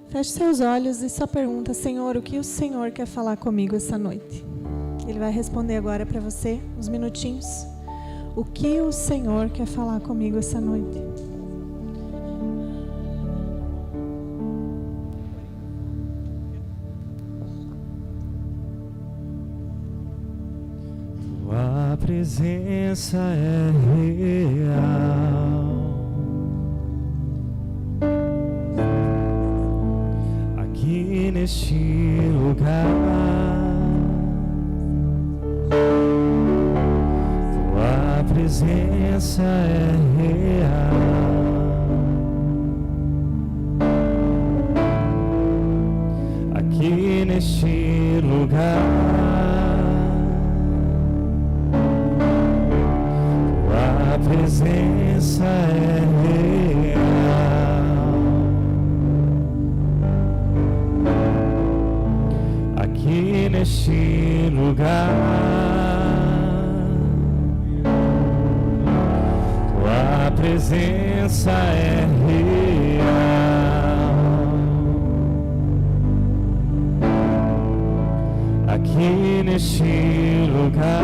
Feche seus olhos e só pergunta: Senhor, o que o Senhor quer falar comigo essa noite? Ele vai responder agora para você, uns minutinhos. O que o Senhor quer falar comigo essa noite? Tua presença é real. Aqui neste lugar, tua presença é real. Aqui neste lugar, tua presença é real. Aqui neste lugar, tua presença é real. Aqui neste lugar,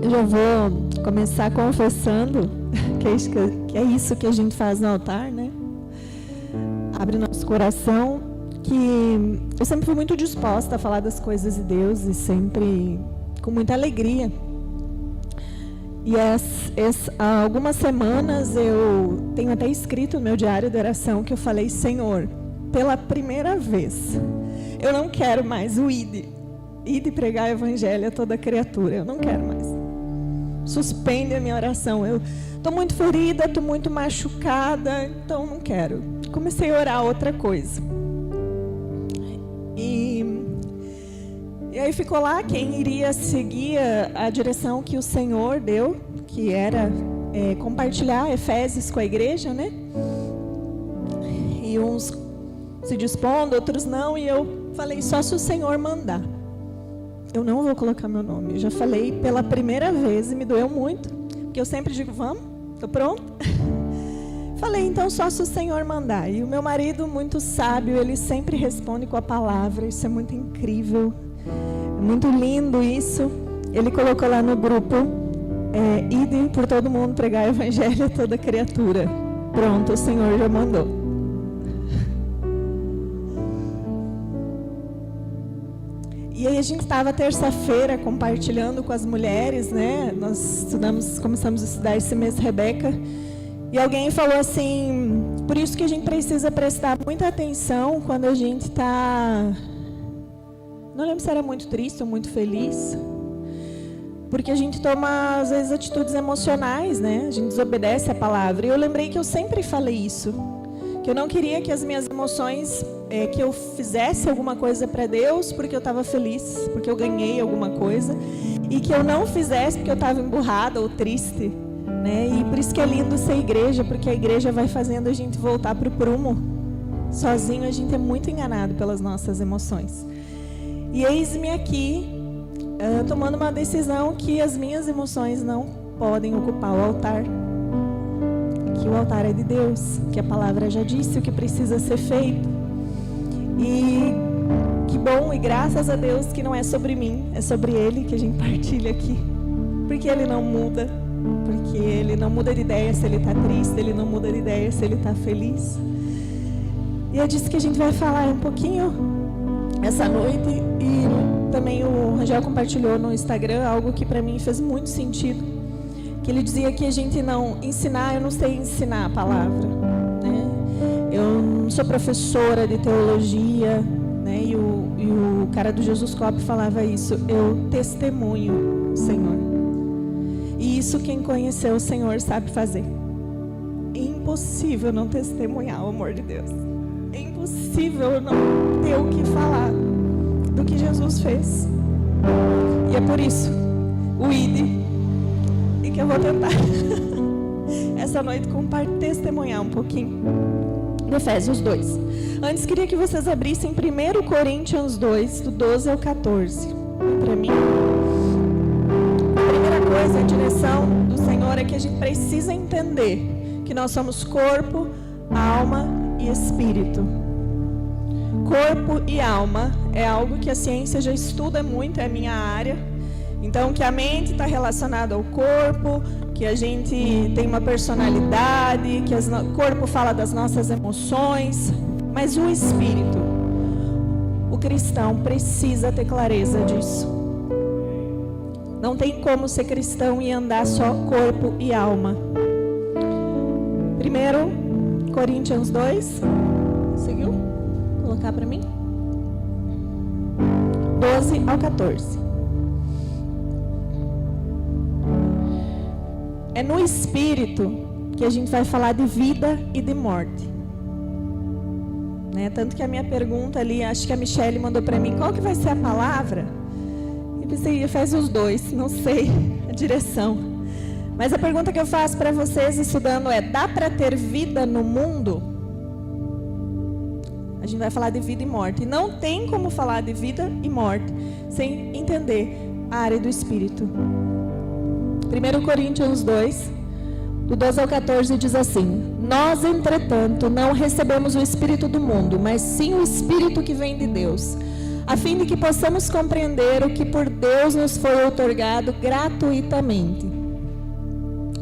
eu vou começar confessando que é isso que a gente faz no altar, né? Abre nosso coração, que eu sempre fui muito disposta a falar das coisas de Deus e sempre com muita alegria. E há algumas semanas eu tenho até escrito no meu diário de oração que eu falei: Senhor, pela primeira vez, eu não quero mais o ide pregar o evangelho a toda criatura, eu não quero mais. Suspende a minha oração. Eu estou muito ferida, estou muito machucada, então não quero. Comecei a orar outra coisa. E aí ficou lá quem iria seguir a direção que o Senhor deu, que era compartilhar Efésios com a igreja, né? E uns se dispondo, outros não, e eu falei: só se o Senhor mandar. Eu não vou colocar meu nome. Eu já falei pela primeira vez e me doeu muito, porque eu sempre digo: vamos, estou pronto. Falei: então só se o Senhor mandar. E o meu marido, muito sábio, ele sempre responde com a palavra. Isso é muito incrível, é muito lindo isso. Ele colocou lá no grupo: ide por todo mundo pregar o evangelho a toda criatura. Pronto, o Senhor já mandou. E aí a gente estava terça-feira compartilhando com as mulheres, né? Nós começamos a estudar esse mês Rebeca. E alguém falou assim: por isso que a gente precisa prestar muita atenção quando a gente está... Não lembro se era muito triste ou muito feliz. Porque a gente toma, às vezes, atitudes emocionais, né? A gente desobedece a palavra. E eu lembrei que eu sempre falei isso. Que eu não queria que as minhas emoções... que eu fizesse alguma coisa para Deus porque eu estava feliz, porque eu ganhei alguma coisa, e que eu não fizesse porque eu estava emburrada ou triste, né? E por isso que é lindo ser igreja, porque a igreja vai fazendo a gente voltar para o prumo. Sozinho a gente é muito enganado pelas nossas emoções. E eis-me aqui, tomando uma decisão que as minhas emoções não podem ocupar o altar. Que o altar é de Deus, que a palavra já disse o que precisa ser feito. E que bom, e graças a Deus que não é sobre mim, é sobre Ele que a gente partilha aqui. Porque Ele não muda, porque Ele não muda de ideia se Ele está triste, Ele não muda de ideia se Ele está feliz. E é disso que a gente vai falar um pouquinho essa noite. E também o Rangel compartilhou no Instagram algo que para mim fez muito sentido, que ele dizia que a gente não ensinar, eu não sei ensinar a palavra, né? Eu não sou professora de teologia, né? E o cara do Jesus Cop falava isso, eu testemunho o Senhor. E isso quem conheceu o Senhor sabe fazer. É impossível não testemunhar o amor de Deus. É impossível não ter o que falar do que Jesus fez. E é por isso, o ID, e que eu vou tentar essa noite testemunhar um pouquinho de Efésios 2. Antes, queria que vocês abrissem 1 Coríntios 2, do 12 ao 14. Para mim, a primeira coisa, a direção do Senhor é que a gente precisa entender que nós somos corpo, alma e espírito. Corpo e alma é algo que a ciência já estuda muito, é a minha área. Então, que a mente está relacionada ao corpo, que a gente tem uma personalidade, que o corpo fala das nossas emoções, mas o espírito, o cristão precisa ter clareza disso. Não tem como ser cristão e andar só corpo e alma. 1 Coríntios 2, conseguiu colocar para mim? 12 ao 14. É no espírito que a gente vai falar de vida e de morte, né? Tanto que a minha pergunta ali, acho que a Michelle mandou para mim, qual que vai ser a palavra? Eu pensei, Efésios 2, não sei a direção. Mas a pergunta que eu faço para vocês estudando é, dá para ter vida no mundo? A gente vai falar de vida e morte. E não tem como falar de vida e morte sem entender a área do espírito. 1 Coríntios 2, do 12 ao 14, diz assim: nós, entretanto, não recebemos o espírito do mundo, mas sim o espírito que vem de Deus, a fim de que possamos compreender o que por Deus nos foi outorgado gratuitamente.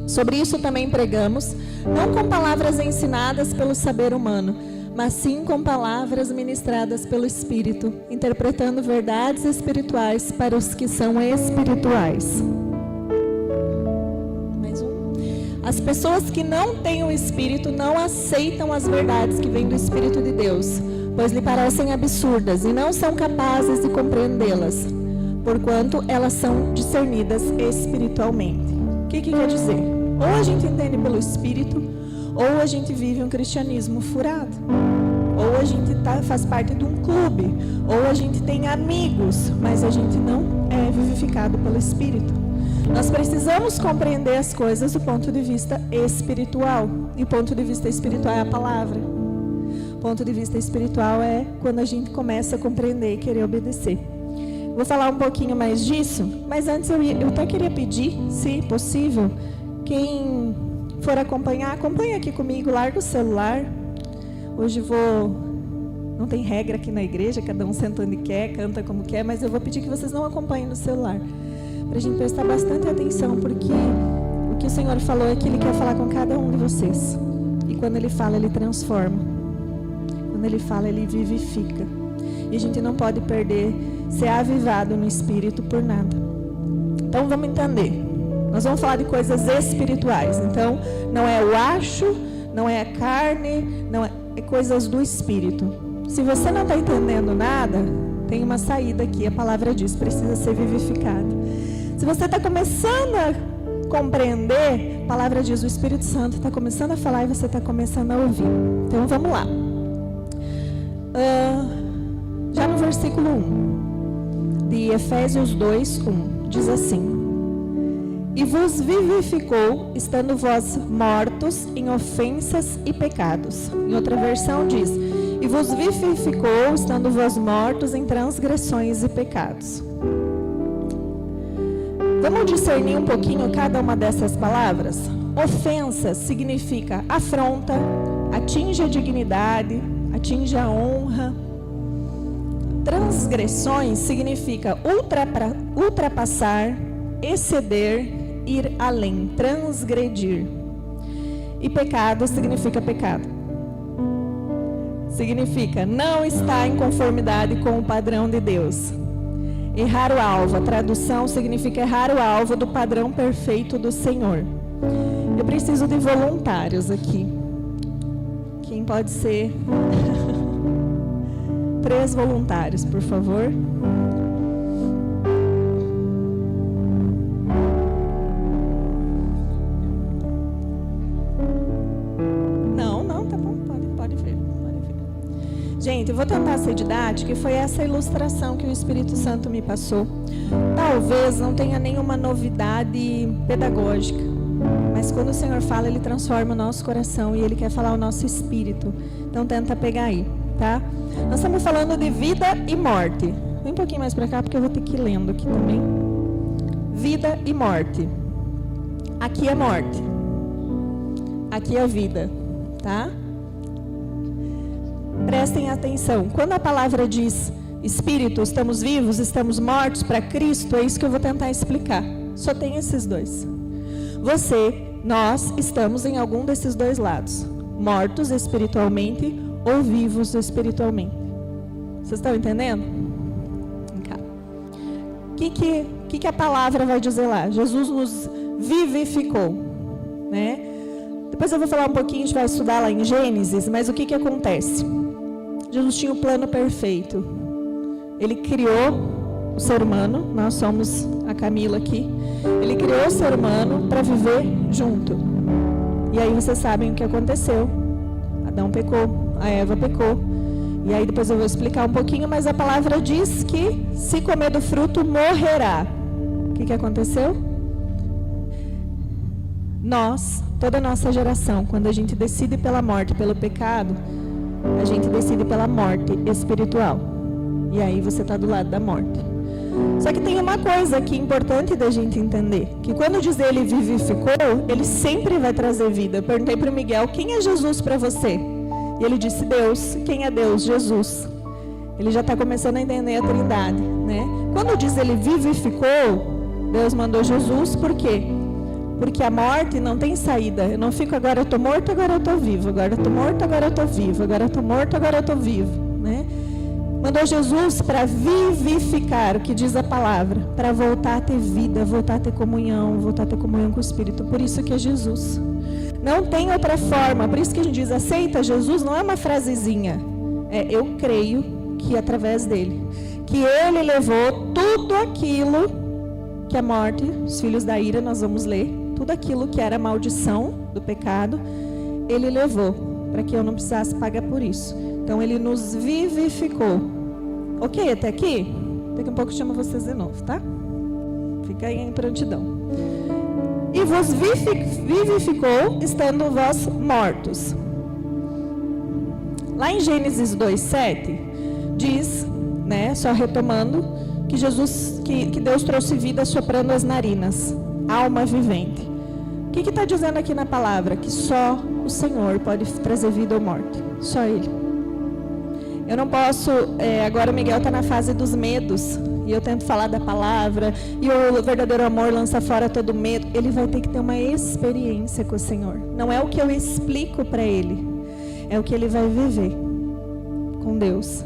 Sobre isso também pregamos, não com palavras ensinadas pelo saber humano, mas sim com palavras ministradas pelo Espírito, interpretando verdades espirituais para os que são espirituais. As pessoas que não têm o Espírito não aceitam as verdades que vêm do Espírito de Deus, pois lhe parecem absurdas e não são capazes de compreendê-las, porquanto elas são discernidas espiritualmente. O que quer dizer? Ou a gente entende pelo Espírito, ou a gente vive um cristianismo furado, ou a gente faz parte de um clube, ou a gente tem amigos, mas a gente não é vivificado pelo Espírito. Nós precisamos compreender as coisas do ponto de vista espiritual. E o ponto de vista espiritual é a palavra. O ponto de vista espiritual é quando a gente começa a compreender e querer obedecer. Vou falar um pouquinho mais disso, mas antes eu até queria pedir, se possível, quem for acompanhar, acompanha aqui comigo, larga o celular. Hoje não tem regra aqui na igreja, cada um senta onde quer, canta como quer, mas eu vou pedir que vocês não acompanhem no celular, para a gente prestar bastante atenção, porque o que o Senhor falou é que Ele quer falar com cada um de vocês. E quando Ele fala, Ele transforma. Quando Ele fala, Ele vivifica. E a gente não pode perder, ser avivado no Espírito por nada. Então vamos entender. Nós vamos falar de coisas espirituais. Então não é o acho, não é a carne, não é coisas do Espírito. Se você não está entendendo nada, tem uma saída aqui. A palavra diz, precisa ser vivificada. Se você está começando a compreender, a palavra diz, o Espírito Santo está começando a falar e você está começando a ouvir. Então vamos lá. Já no versículo 1 de Efésios 2, 1, diz assim: e vos vivificou, estando vós mortos em ofensas e pecados. Em outra versão diz: e vos vivificou, estando vós mortos em transgressões e pecados. Vamos discernir um pouquinho cada uma dessas palavras? Ofensa significa afronta, atinge a dignidade, atinge a honra. Transgressões significa ultrapassar, exceder, ir além, transgredir. E pecado significa pecado. Significa não estar em conformidade com o padrão de Deus. Errar o alvo, a tradução significa errar o alvo do padrão perfeito do Senhor. Eu preciso de voluntários aqui. Quem pode ser? 3 voluntários, por favor. Não, tá bom, pode ver. Gente, eu vou tentar ser didática, e foi essa ilustração que o Espírito Santo me passou. Talvez não tenha nenhuma novidade pedagógica, mas quando o Senhor fala, Ele transforma o nosso coração e Ele quer falar o nosso espírito. Então tenta pegar aí, tá? Nós estamos falando de vida e morte. Vem um pouquinho mais para cá, porque eu vou ter que ir lendo aqui também. Vida e morte. Aqui é morte. Aqui é vida, tá? Prestem atenção. Quando a palavra diz espírito, estamos vivos, estamos mortos para Cristo, é isso que eu vou tentar explicar. Só tem esses dois. Nós estamos em algum desses dois lados. Mortos espiritualmente ou vivos espiritualmente. Vocês estão entendendo? O que a palavra vai dizer lá? Jesus nos vivificou, né? Depois eu vou falar um pouquinho, a gente vai estudar lá em Gênesis, mas o que acontece? Jesus tinha o plano perfeito. Ele criou o ser humano, nós somos a Camila aqui. Ele criou o ser humano para viver junto. E aí vocês sabem o que aconteceu. Adão pecou, a Eva pecou. E aí depois eu vou explicar um pouquinho, mas a palavra diz que se comer do fruto, morrerá. O que aconteceu? Nós, toda a nossa geração, quando a gente decide pela morte, pelo pecado, a gente decide pela morte espiritual. E aí você está do lado da morte. Só que tem uma coisa aqui importante da gente entender, que quando diz Ele vivificou, Ele sempre vai trazer vida. Eu perguntei para o Miguel, quem é Jesus para você? E ele disse Deus. Quem é Deus? Jesus. Ele já está começando a entender a Trindade, né? Quando diz Ele vivificou, Deus mandou Jesus, por quê? Porque a morte não tem saída. Eu não fico agora eu estou morto, agora eu estou vivo. Agora eu estou morto, agora eu estou vivo. Agora eu estou morto, agora eu estou vivo, né? Mandou Jesus para vivificar, o que diz a palavra, para voltar a ter vida, voltar a ter comunhão com o Espírito. Por isso que é Jesus. Não tem outra forma. Por isso que a gente diz, aceita Jesus, não é uma frasezinha. É, eu creio que através dele, que ele levou tudo aquilo que a morte, os filhos da ira, nós vamos ler, tudo aquilo que era maldição do pecado, ele levou, para que eu não precisasse pagar por isso. Então ele nos vivificou. Ok, até aqui? Daqui a pouco eu chamo vocês de novo, tá? Fica aí em prontidão. E vos vivificou, estando vós mortos. Lá em Gênesis 2:7, diz, né, só retomando, que que Deus trouxe vida soprando as narinas, alma vivente. O que está dizendo aqui na palavra? Que só o Senhor pode trazer vida ou morte. Só Ele. Eu não posso, agora o Miguel está na fase dos medos, e eu tento falar da palavra, e o verdadeiro amor lança fora todo medo. Ele vai ter que ter uma experiência com o Senhor. Não é o que eu explico para ele, é o que ele vai viver com Deus,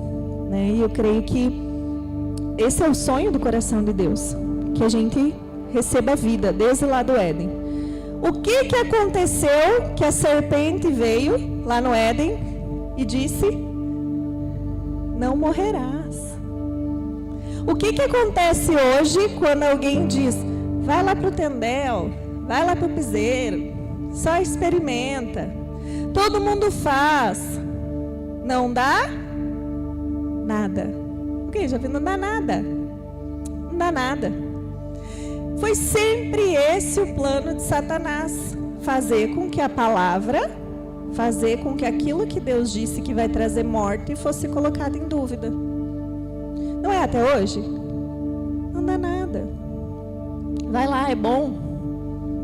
né? E eu creio que esse é o sonho do coração de Deus, que a gente receba a vida desde lá do Éden. O que aconteceu que a serpente veio lá no Éden e disse: não morrerás. O que acontece hoje quando alguém diz: vai lá para o tendel, vai lá para o piseiro, só experimenta, todo mundo faz, não dá nada. Ok, já vi, não dá nada. Não dá nada. Foi sempre esse o plano de Satanás, fazer com que a palavra, fazer com que aquilo que Deus disse que vai trazer morte fosse colocado em dúvida. Não é até hoje? Não dá nada. Vai lá, é bom.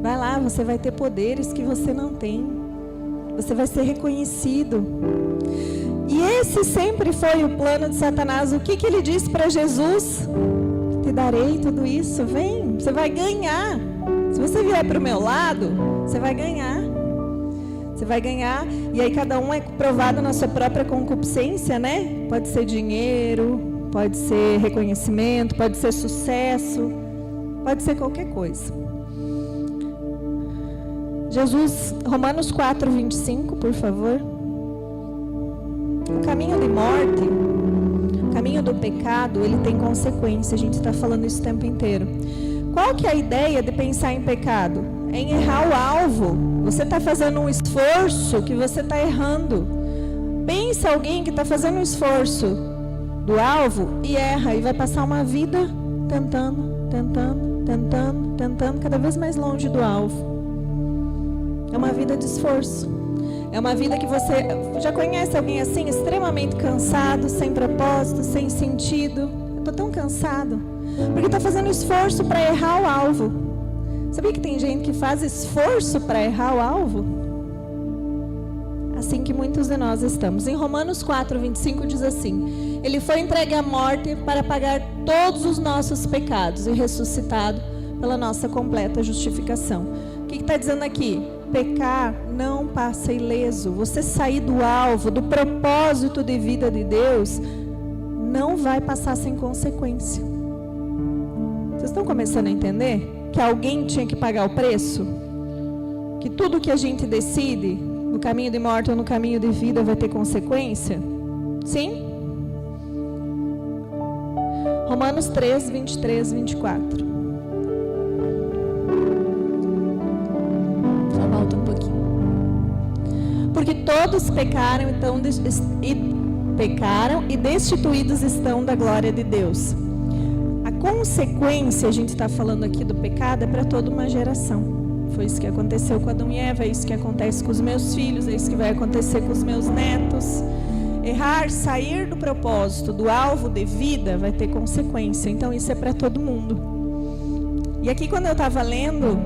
Vai lá, você vai ter poderes que você não tem. Você vai ser reconhecido. E esse sempre foi o plano de Satanás. O que ele disse para Jesus? Te darei tudo isso, vem, você vai ganhar. Se você vier para o meu lado, você vai ganhar. Você vai ganhar, e aí cada um é provado na sua própria concupiscência, né? Pode ser dinheiro, pode ser reconhecimento, pode ser sucesso, pode ser qualquer coisa. Jesus, Romanos 4:25, por favor. O caminho de morte, o caminho do pecado, ele tem consequência. A gente está falando isso o tempo inteiro. Qual que é a ideia de pensar em pecado? É em errar o alvo. Você está fazendo um esforço que você está errando. Pensa alguém que está fazendo um esforço do alvo e erra, e vai passar uma vida tentando, cada vez mais longe do alvo. É uma vida de esforço. É uma vida que você já conhece alguém assim, extremamente cansado, sem propósito, sem sentido. Eu estou tão cansado, porque está fazendo esforço para errar o alvo. Sabia que tem gente que faz esforço para errar o alvo? Assim que muitos de nós estamos. Em Romanos 4:25 diz assim: Ele foi entregue à morte para pagar todos os nossos pecados e ressuscitado pela nossa completa justificação. O que está dizendo aqui? Pecar não passa ileso. Você sair do alvo, do propósito de vida de Deus, não vai passar sem consequência. Vocês estão começando a entender? Que alguém tinha que pagar o preço? Que tudo que a gente decide, no caminho de morte ou no caminho de vida, vai ter consequência? Sim? Romanos 3:23-24. Só volta um pouquinho. Porque todos pecaram, pecaram e destituídos estão da glória de Deus. A consequência, a gente está falando aqui do pecado, é para toda uma geração. Foi isso que aconteceu com Adão e Eva, é isso que acontece com os meus filhos, é isso que vai acontecer com os meus netos. Errar, sair do propósito, do alvo de vida, vai ter consequência. Então isso é para todo mundo. E aqui quando eu estava lendo,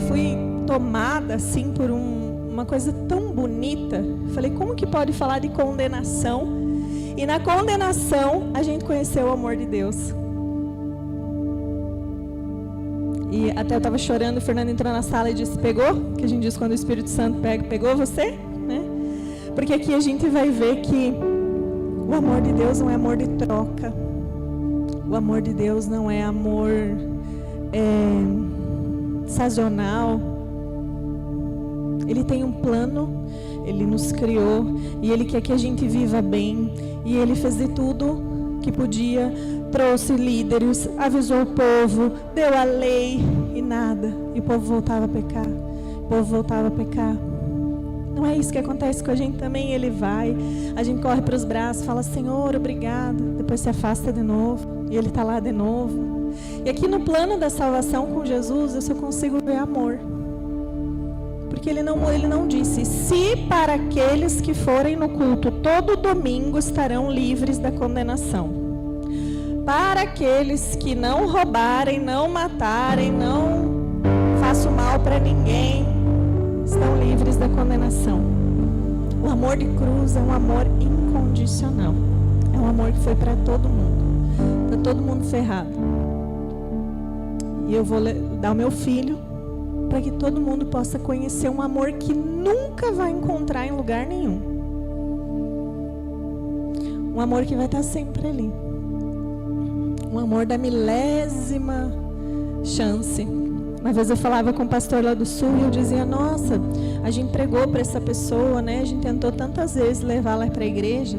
fui tomada assim por uma coisa tão bonita. Falei, como que pode falar de condenação? E na condenação a gente conheceu o amor de Deus. E até eu estava chorando, o Fernando entrou na sala e disse, pegou? Que a gente diz quando o Espírito Santo pegou você? Né? Porque aqui a gente vai ver que o amor de Deus não é amor de troca. O amor de Deus não é amor sazonal. Ele tem um plano, Ele nos criou e Ele quer que a gente viva bem. E Ele fez de tudo que podia, trouxe líderes, avisou o povo, deu a lei e nada. E o povo voltava a pecar. O povo voltava a pecar. Não é isso que acontece com a gente também? Ele vai, a gente corre para os braços, fala, Senhor, obrigado. Depois se afasta de novo e Ele está lá de novo. E aqui no plano da salvação com Jesus, eu só consigo ver amor. Porque ele não disse, se para aqueles que forem no culto todo domingo estarão livres da condenação. Para aqueles que não roubarem, não matarem, não façam mal para ninguém, estão livres da condenação. O amor de cruz é um amor incondicional. É um amor que foi para todo mundo. Para todo mundo ferrado. E eu vou dar o meu filho para que todo mundo possa conhecer um amor que nunca vai encontrar em lugar nenhum. Um amor que vai estar sempre ali. Um amor da milésima chance. Uma vez eu falava com um pastor lá do sul e eu dizia, nossa, a gente pregou para essa pessoa, né? A gente tentou tantas vezes levá-la para a igreja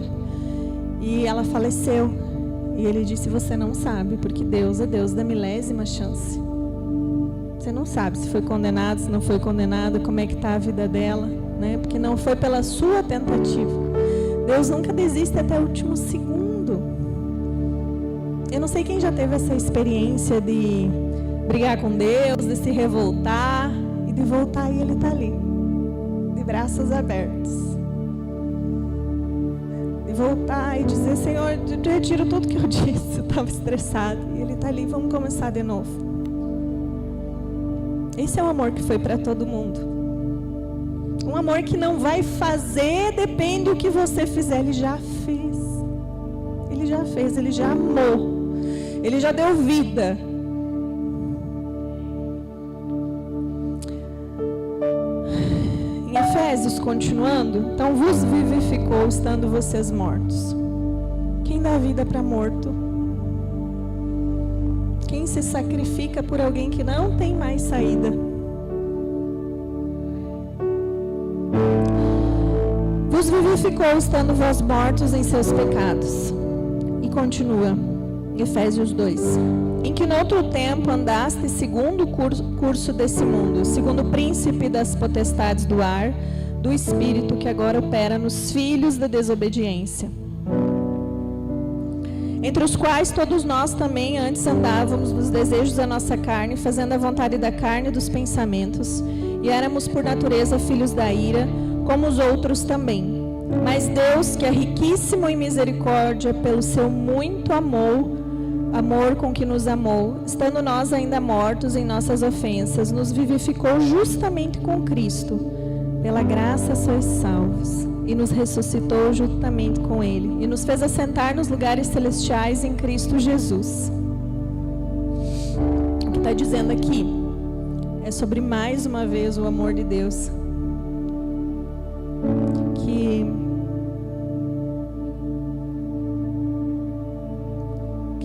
e ela faleceu. E ele disse, você não sabe, porque Deus é Deus da milésima chance. Você não sabe se foi condenado, se não foi condenada, como é que está a vida dela, né? Porque não foi pela sua tentativa. Deus nunca desiste até o último segundo. Eu não sei quem já teve essa experiência de brigar com Deus, de se revoltar e de voltar e Ele está ali, de braços abertos. De voltar e dizer, Senhor, eu retiro tudo que eu disse, eu estava estressado. E Ele está ali, vamos começar de novo. Esse é o amor que foi para todo mundo. Um amor que não vai fazer, depende do que você fizer. Ele já fez. Ele já fez, Ele já amou. Ele já deu vida. Efésios, continuando, então vos vivificou estando vocês mortos. Quem dá vida para morto? Quem se sacrifica por alguém que não tem mais saída? Vos vivificou estando vós mortos em seus pecados. E continua, Efésios 2. Em que noutro tempo andaste segundo o curso desse mundo, segundo o príncipe das potestades do ar, do espírito que agora opera nos filhos da desobediência. Entre os quais todos nós também antes andávamos nos desejos da nossa carne, fazendo a vontade da carne e dos pensamentos, e éramos por natureza filhos da ira, como os outros também. Mas Deus, que é riquíssimo em misericórdia, pelo seu muito amor com que nos amou, estando nós ainda mortos em nossas ofensas, nos vivificou justamente com Cristo. Pela graça sois salvos. E nos ressuscitou juntamente com Ele. E nos fez assentar nos lugares celestiais em Cristo Jesus. O que está dizendo aqui é sobre mais uma vez o amor de Deus. Que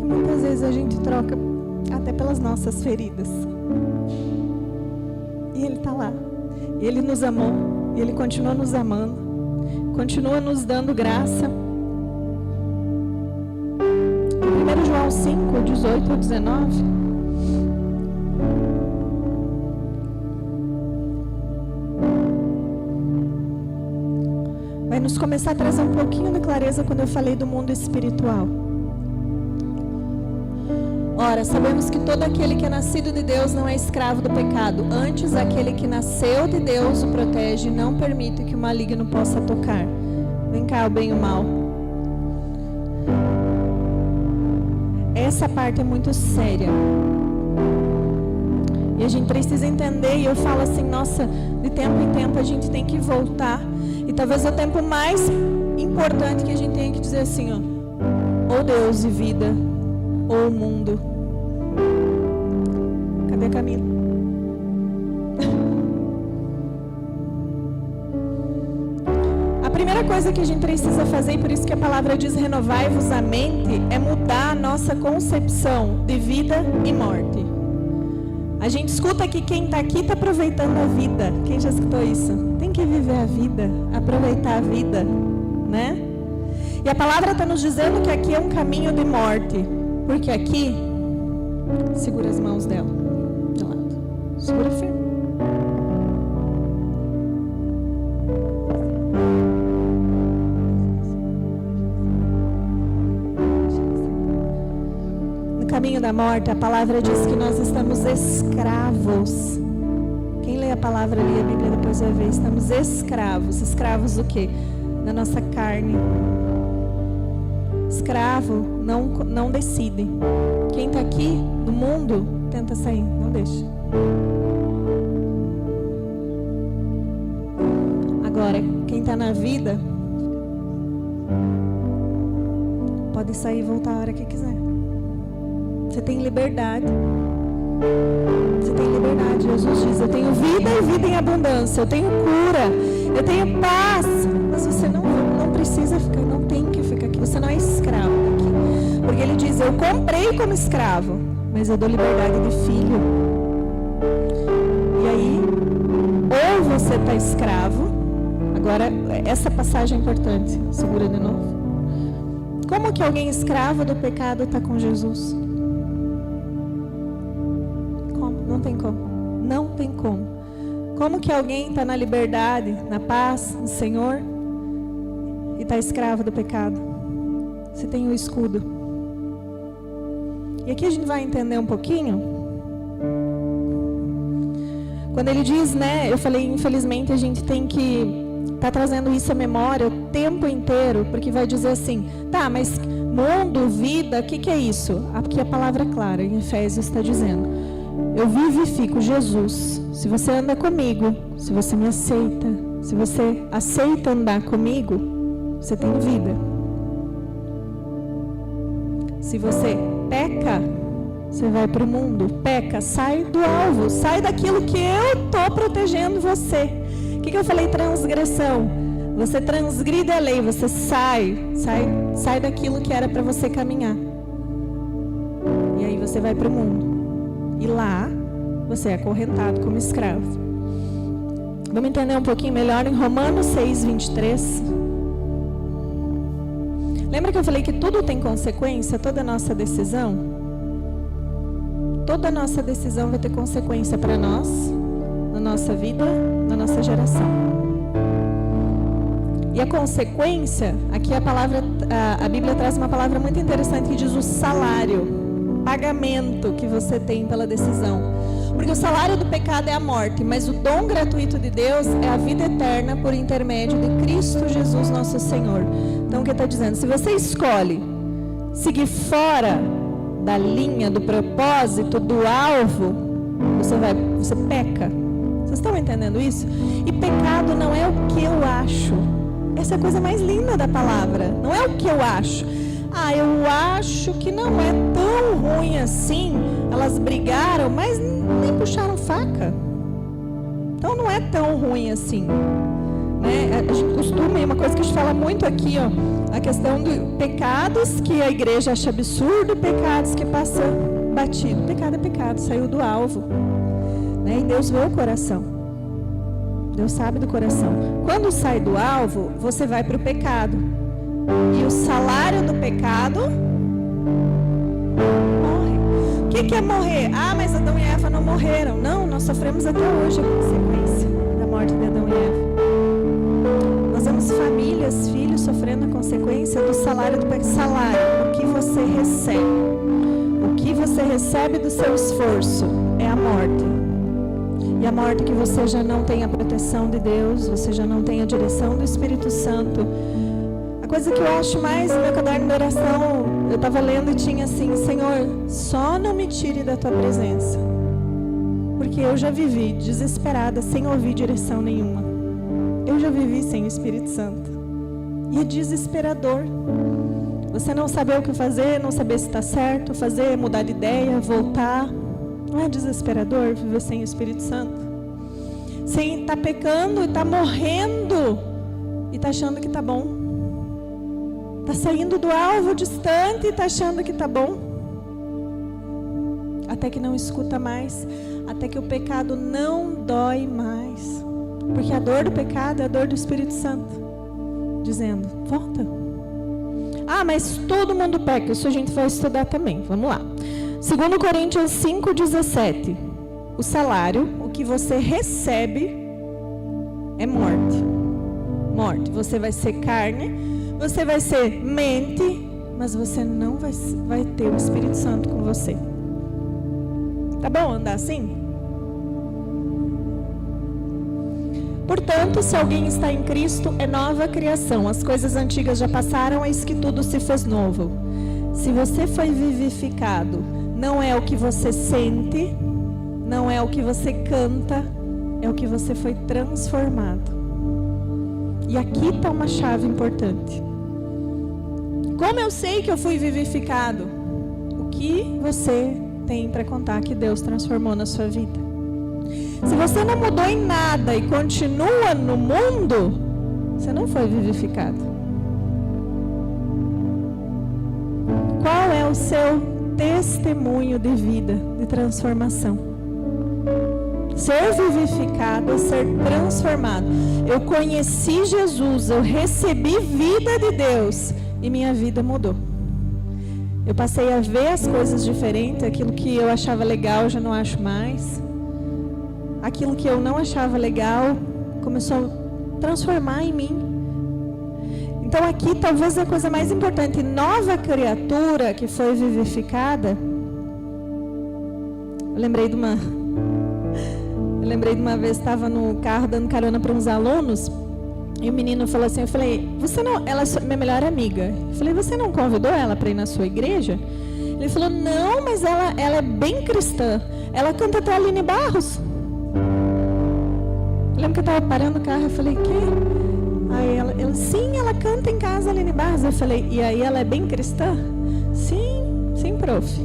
muitas vezes a gente troca até pelas nossas feridas. E Ele está lá. E Ele nos amou. E Ele continua nos amando. Continua nos dando graça. Em 1 João 5, 18 a 19. Vai nos começar a trazer um pouquinho de clareza quando eu falei do mundo espiritual. Ora, sabemos que todo aquele que é nascido de Deus não é escravo do pecado. Antes, aquele que nasceu de Deus o protege e não permite que o maligno possa tocar. Vem cá, o bem e o mal. Essa parte é muito séria. E a gente precisa entender, e eu falo assim, nossa, de tempo em tempo a gente tem que voltar. E talvez o tempo mais importante que a gente tenha que dizer assim, ó, ou Deus e vida, ou o mundo. Cadê a Camila? A primeira coisa que a gente precisa fazer, e por isso que a palavra diz renovai-vos a mente, é mudar a nossa concepção de vida e morte. A gente escuta que quem está aqui está aproveitando a vida. Quem já escutou isso? Tem que viver a vida, aproveitar a vida, né? E a palavra está nos dizendo que aqui é um caminho de morte. Porque aqui, segura as mãos dela, de lado, segura firme. No caminho da morte, a palavra diz que nós estamos escravos. Quem lê a palavra, lê a Bíblia, depois vai ver, estamos escravos. Escravos do quê? Da nossa carne. Escravo não decide. Quem está aqui no mundo tenta sair, não deixa. Agora, quem está na vida pode sair e voltar a hora que quiser. Você tem liberdade. Você tem liberdade. Jesus diz, eu tenho vida e vida em abundância. Eu tenho cura. Eu tenho paz. Mas você não precisa ficar, não tem que ficar aqui. Você não é escravo aqui. Porque ele diz, eu comprei como escravo, mas eu dou liberdade de filho. E aí, ou você está escravo. Agora, essa passagem é importante. Segura de novo. Como que alguém escravo do pecado está com Jesus? Como? Não tem como. Não tem como. Como que alguém está na liberdade, na paz, no Senhor, e está escravo do pecado? Você tem o escudo. E aqui a gente vai entender um pouquinho. Quando ele diz, né, eu falei, infelizmente a gente tem que estar trazendo isso à memória o tempo inteiro, porque vai dizer assim, tá, mas mundo, vida, o que é isso? Aqui a palavra é clara, em Efésios está dizendo, eu vivifico Jesus. Se você anda comigo, se você me aceita, se você aceita andar comigo, você tem vida. Se você peca, você vai para o mundo. Peca, sai do alvo, sai daquilo que eu estou protegendo você. que eu falei transgressão? Você transgride a lei, você sai daquilo que era para você caminhar. E aí você vai para o mundo. E lá você é acorrentado como escravo. Vamos entender um pouquinho melhor em Romanos 6:23. Lembra que eu falei que tudo tem consequência, toda nossa decisão? Toda nossa decisão vai ter consequência para nós, na nossa vida, na nossa geração. E a consequência, aqui a Bíblia traz uma palavra muito interessante que diz o salário, pagamento que você tem pela decisão. Porque o salário do pecado é a morte, mas o dom gratuito de Deus é a vida eterna por intermédio de Cristo Jesus nosso Senhor. Então o que está dizendo? Se você escolhe seguir fora da linha, do propósito, do alvo, você peca. Vocês estão entendendo isso? E pecado não é o que eu acho. Essa é a coisa mais linda da palavra. Não é o que eu acho. Eu acho que não é tão ruim assim. Elas brigaram, mas nem puxaram faca. Então não é tão ruim assim, né? A gente costuma, uma coisa que a gente fala muito aqui, a questão de pecados que a igreja acha absurdo, pecados que passam batido. Pecado é pecado, saiu do alvo, né? E Deus vê o coração. Deus sabe do coração. Quando sai do alvo, você vai para o pecado. E o salário do pecado morre. O que é morrer? Mas Adão e Eva não morreram. Não, nós sofremos até hoje a consequência da morte de Adão e Eva. Nós vemos famílias, filhos sofrendo a consequência do salário do pecado. Salário, o que você recebe. O que você recebe do seu esforço é a morte. E a morte que você já não tem a proteção de Deus, você já não tem a direção do Espírito Santo. A coisa que eu acho mais no meu caderno de oração, eu estava lendo e tinha assim: Senhor, só não me tire da tua presença, porque eu já vivi desesperada, sem ouvir direção nenhuma. Eu já vivi sem o Espírito Santo, e é desesperador. Você não saber o que fazer, não saber se está certo, fazer, mudar de ideia, voltar. Não é desesperador viver sem o Espírito Santo? Sem estar pecando e estar morrendo e estar achando que está bom. Está saindo do alvo distante e está achando que está bom. Até que não escuta mais. Até que o pecado não dói mais. Porque a dor do pecado é a dor do Espírito Santo. Dizendo, volta. Mas todo mundo peca. Isso a gente vai estudar também. Vamos lá. 2 Coríntios 5:17. O salário, o que você recebe, é morte. Morte. Você vai ser carne. Você vai ser mente, mas você não vai ter o Espírito Santo com você. Tá bom andar assim? Portanto, se alguém está em Cristo, é nova criação. As coisas antigas já passaram, eis que tudo se fez novo. Se você foi vivificado, não é o que você sente, não é o que você canta, é o que você foi transformado. E aqui está uma chave importante. Como eu sei que eu fui vivificado? O que você tem para contar que Deus transformou na sua vida? Se você não mudou em nada e continua no mundo, você não foi vivificado. Qual é o seu testemunho de vida, de transformação? Ser vivificado é ser transformado. Eu conheci Jesus, eu recebi vida de Deus e minha vida mudou. Eu passei a ver as coisas diferentes, aquilo que eu achava legal eu já não acho mais. Aquilo que eu não achava legal começou a transformar em mim. Então aqui talvez a coisa mais importante, nova criatura que foi vivificada. Eu lembrei de uma vez, estava no carro dando carona para uns alunos, e o menino falou assim, eu falei, ela é minha melhor amiga. Eu falei, você não convidou ela para ir na sua igreja? Ele falou, não, mas ela é bem cristã. Ela canta até Aline Barros. Eu lembro que eu estava parando o carro, eu falei, que? Aí ela, sim, ela canta em casa Aline Barros. Eu falei, e aí ela é bem cristã? Sim, prof.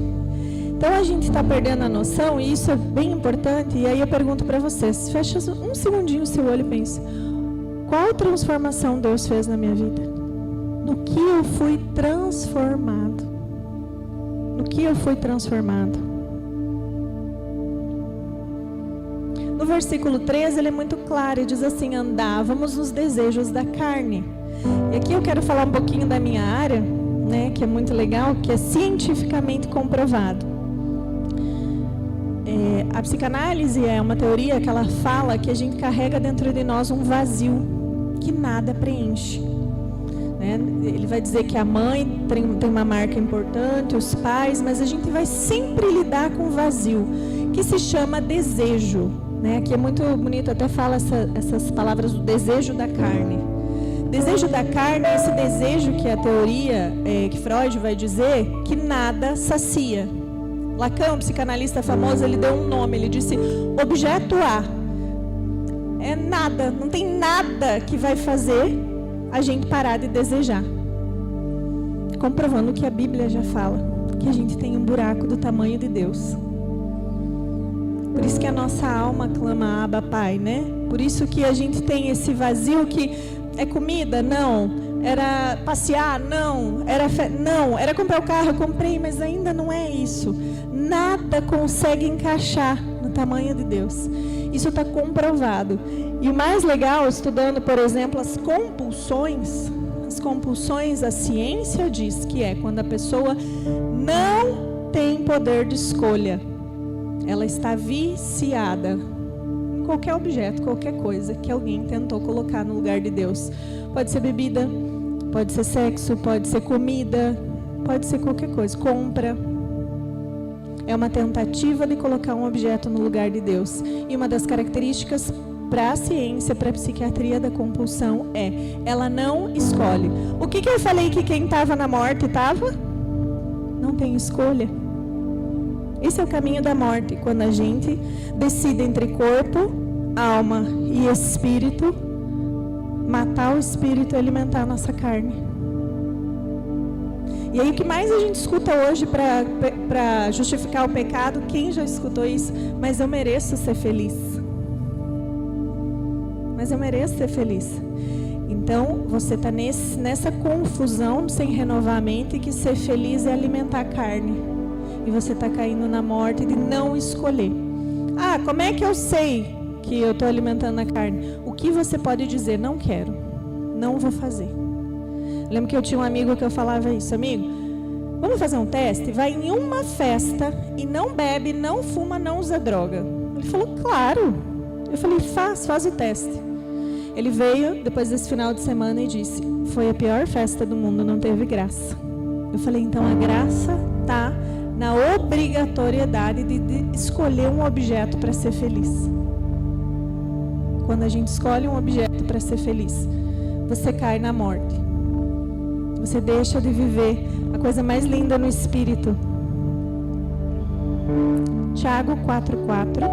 Então a gente está perdendo a noção, e isso é bem importante. E aí eu pergunto para vocês, fecha um segundinho o seu olho e pense: qual transformação Deus fez na minha vida? No que eu fui transformado? No que eu fui transformado? No versículo 13 ele é muito claro, e diz assim: andávamos nos desejos da carne. E aqui eu quero falar um pouquinho da minha área, né, que é muito legal, que é cientificamente comprovado. A psicanálise é uma teoria que ela fala que a gente carrega dentro de nós um vazio que nada preenche, né? Ele vai dizer que a mãe tem uma marca importante, os pais, mas a gente vai sempre lidar com o vazio, que se chama desejo, né? Aqui é muito bonito, até fala essas palavras, o desejo da carne. Desejo da carne é esse desejo que a teoria, que Freud vai dizer, que nada sacia. Lacan, um psicanalista famoso, ele deu um nome, ele disse objeto A. É nada, não tem nada que vai fazer a gente parar de desejar. Comprovando o que a Bíblia já fala, que a gente tem um buraco do tamanho de Deus. Por isso que a nossa alma clama Abba, Pai, né? Por isso que a gente tem esse vazio que é comida? Não. Era passear? Não. Não. Era comprar o carro? Eu comprei, mas ainda não é isso. Nada consegue encaixar no tamanho de Deus. Isso está comprovado. E o mais legal, estudando, por exemplo, as compulsões, a ciência diz que é quando a pessoa não tem poder de escolha. Ela está viciada em qualquer objeto, qualquer coisa que alguém tentou colocar no lugar de Deus. Pode ser bebida, pode ser sexo, pode ser comida, pode ser qualquer coisa, compra. É uma tentativa de colocar um objeto no lugar de Deus. E uma das características para a ciência, para a psiquiatria da compulsão ela não escolhe. O que eu falei que quem estava na morte estava? Não tem escolha. Esse é o caminho da morte, quando a gente decide entre corpo, alma e espírito, matar o espírito e alimentar a nossa carne. E aí o que mais a gente escuta hoje para justificar o pecado, quem já escutou isso? Mas eu mereço ser feliz. Mas eu mereço ser feliz. Então você está nessa confusão sem renovar a mente, que ser feliz é alimentar a carne. E você está caindo na morte de não escolher. Ah, como é que eu sei que eu estou alimentando a carne? O que você pode dizer? Não quero, não vou fazer. Lembro que eu tinha um amigo que eu falava isso: amigo, vamos fazer um teste? Vai em uma festa e não bebe, não fuma, não usa droga. Ele falou, claro. Eu falei, faz o teste. Ele veio depois desse final de semana e disse, foi a pior festa do mundo, não teve graça. Eu falei, então a graça está na obrigatoriedade de escolher um objeto para ser feliz. Quando a gente escolhe um objeto para ser feliz, você cai na morte. Você deixa de viver a coisa mais linda no espírito. Tiago 4:4.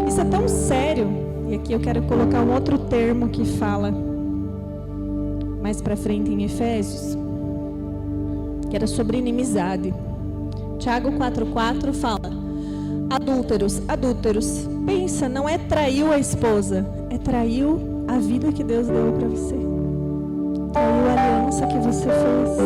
Isso é tão sério, e aqui eu quero colocar um outro termo que fala mais para frente em Efésios, que era sobre inimizade. Tiago 4:4 fala: adúlteros, pensa, não é traiu a esposa, é traiu a vida que Deus deu para você, traiu a aliança que você fez.